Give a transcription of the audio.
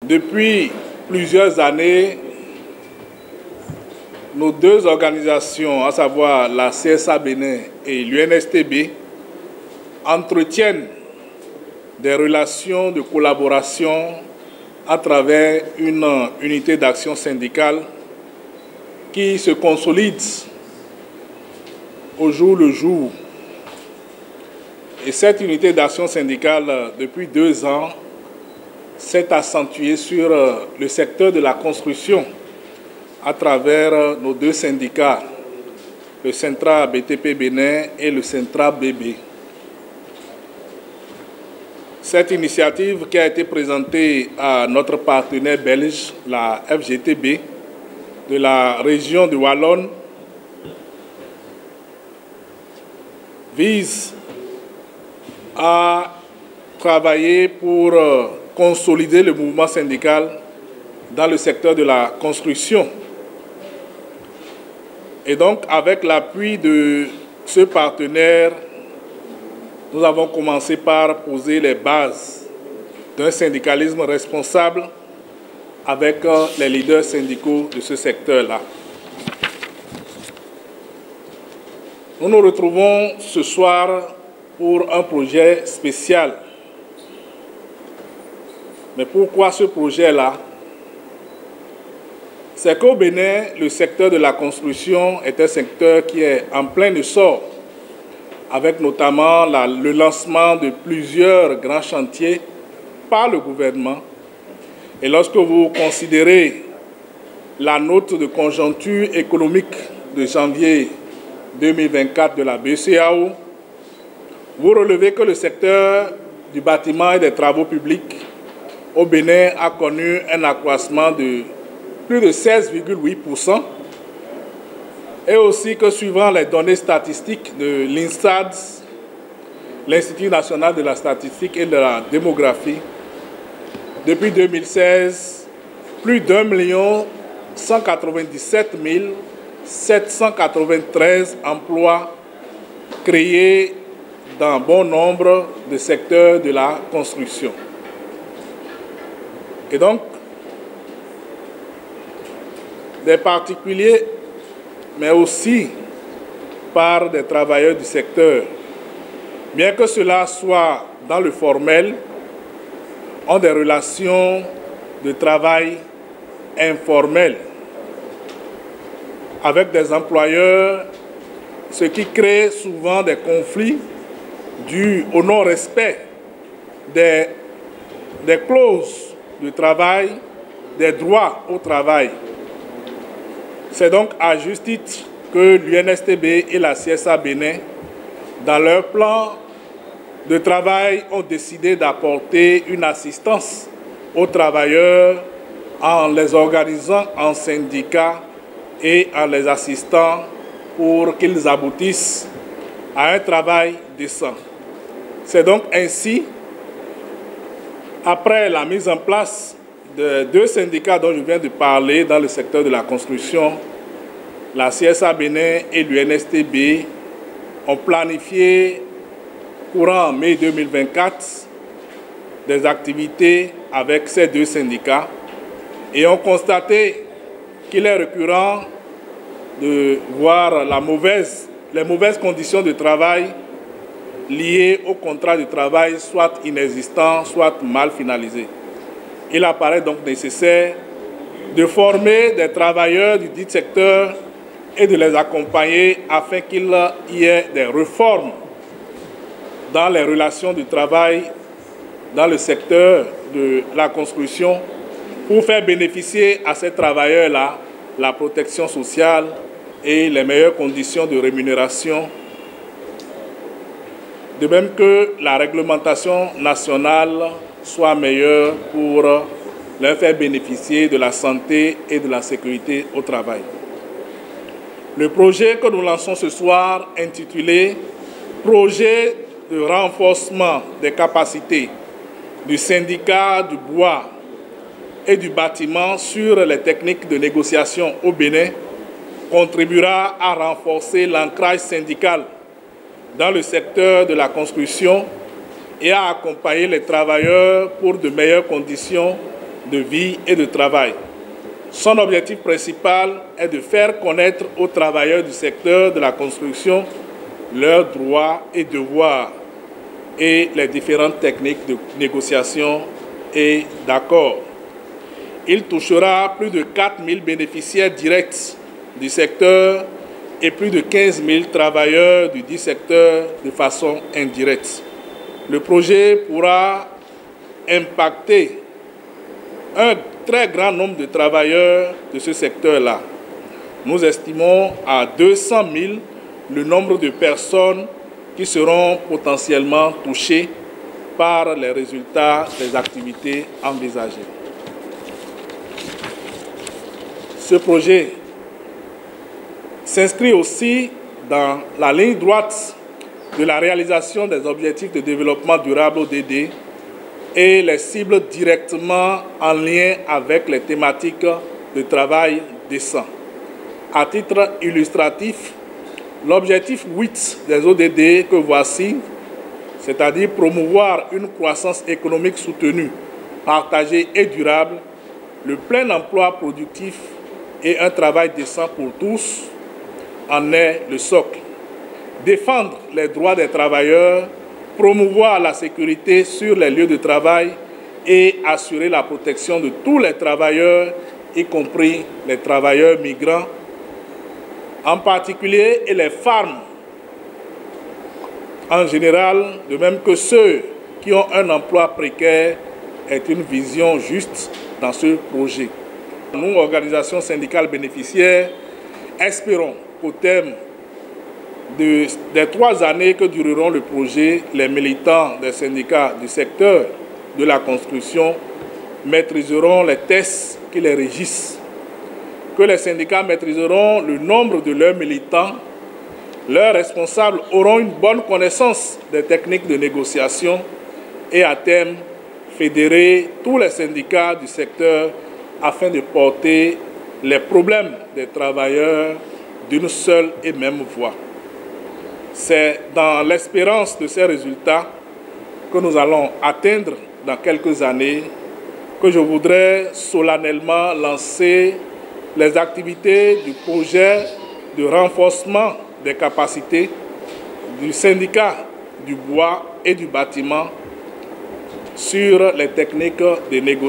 Depuis plusieurs années, nos deux organisations, à savoir la CSA Bénin et l'UNSTB, entretiennent des relations de collaboration à travers une unité d'action syndicale qui se consolide au jour le jour. Et cette unité d'action syndicale, depuis 2 ans, s'est accentuée sur le secteur de la construction à travers nos deux syndicats, le Centra BTP Bénin et le Centra BB. Cette initiative qui a été présentée à notre partenaire belge, la FGTB, de la région de Wallonne, vise à travailler pour consolider le mouvement syndical dans le secteur de la construction. Et donc, avec l'appui de ce partenaire, nous avons commencé par poser les bases d'un syndicalisme responsable avec les leaders syndicaux de ce secteur-là. Nous nous retrouvons ce soir pour un projet spécial. Mais pourquoi ce projet-là? C'est qu'au Bénin, le secteur de la construction est un secteur qui est en plein essor, avec notamment le lancement de plusieurs grands chantiers par le gouvernement. Et lorsque vous considérez la note de conjoncture économique de janvier 2024 de la BCEAO, vous relevez que le secteur du bâtiment et des travaux publics au Bénin a connu un accroissement de plus de 16,8%, et aussi que suivant les données statistiques de l'INSTAD, l'Institut national de la statistique et de la démographie, depuis 2016, plus d'1 197 793 emplois créés dans bon nombre de secteurs de la construction. Et donc, des particuliers, mais aussi par des travailleurs du secteur, bien que cela soit dans le formel, ont des relations de travail informelles avec des employeurs, ce qui crée souvent des conflits dus au non-respect des clauses de travail, des droits au travail. C'est donc à juste titre que l'UNSTB et la CSA Bénin, dans leur plan de travail, ont décidé d'apporter une assistance aux travailleurs en les organisant en syndicats et en les assistant pour qu'ils aboutissent à un travail décent. C'est donc ainsi, après la mise en place de 2 syndicats dont je viens de parler dans le secteur de la construction, la CSA Bénin et l'UNSTB ont planifié courant mai 2024 des activités avec ces 2 syndicats et ont constaté qu'il est récurrent de voir les mauvaises conditions de travail liées au contrat de travail, soit inexistants, soit mal finalisés. Il apparaît donc nécessaire de former des travailleurs du dit secteur et de les accompagner afin qu'il y ait des réformes dans les relations de travail dans le secteur de la construction pour faire bénéficier à ces travailleurs-là la protection sociale et les meilleures conditions de rémunération, de même que la réglementation nationale soit meilleure pour leur faire bénéficier de la santé et de la sécurité au travail. Le projet que nous lançons ce soir, intitulé « Projet de renforcement des capacités du syndicat du bois et du bâtiment sur les techniques de négociation au Bénin », contribuera à renforcer l'ancrage syndical dans le secteur de la construction et à accompagner les travailleurs pour de meilleures conditions de vie et de travail. Son objectif principal est de faire connaître aux travailleurs du secteur de la construction leurs droits et devoirs et les différentes techniques de négociation et d'accord. Il touchera plus de 4 000 bénéficiaires directs du secteur et plus de 15 000 travailleurs du dit secteur de façon indirecte. Le projet pourra impacter un très grand nombre de travailleurs de ce secteur-là. Nous estimons à 200 000 le nombre de personnes qui seront potentiellement touchées par les résultats des activités envisagées. Ce projet s'inscrit aussi dans la ligne droite de la réalisation des objectifs de développement durable ODD et les cible directement en lien avec les thématiques de travail décent. À titre illustratif, l'objectif 8 des ODD que voici, c'est-à-dire promouvoir une croissance économique soutenue, partagée et durable, le plein emploi productif et un travail décent pour tous, en est le socle. Défendre les droits des travailleurs, promouvoir la sécurité sur les lieux de travail et assurer la protection de tous les travailleurs, y compris les travailleurs migrants, en particulier, et les femmes en général, de même que ceux qui ont un emploi précaire, est une vision juste dans ce projet. Nous, organisations syndicales bénéficiaires, espérons qu'au terme des 3 années que dureront le projet, les militants des syndicats du secteur de la construction maîtriseront les tests qui les régissent, que les syndicats maîtriseront le nombre de leurs militants, leurs responsables auront une bonne connaissance des techniques de négociation et à terme fédérer tous les syndicats du secteur afin de porter les problèmes des travailleurs d'une seule et même voix. C'est dans l'espérance de ces résultats que nous allons atteindre dans quelques années que je voudrais solennellement lancer les activités du projet de renforcement des capacités du syndicat du bois et du bâtiment sur les techniques de négociation.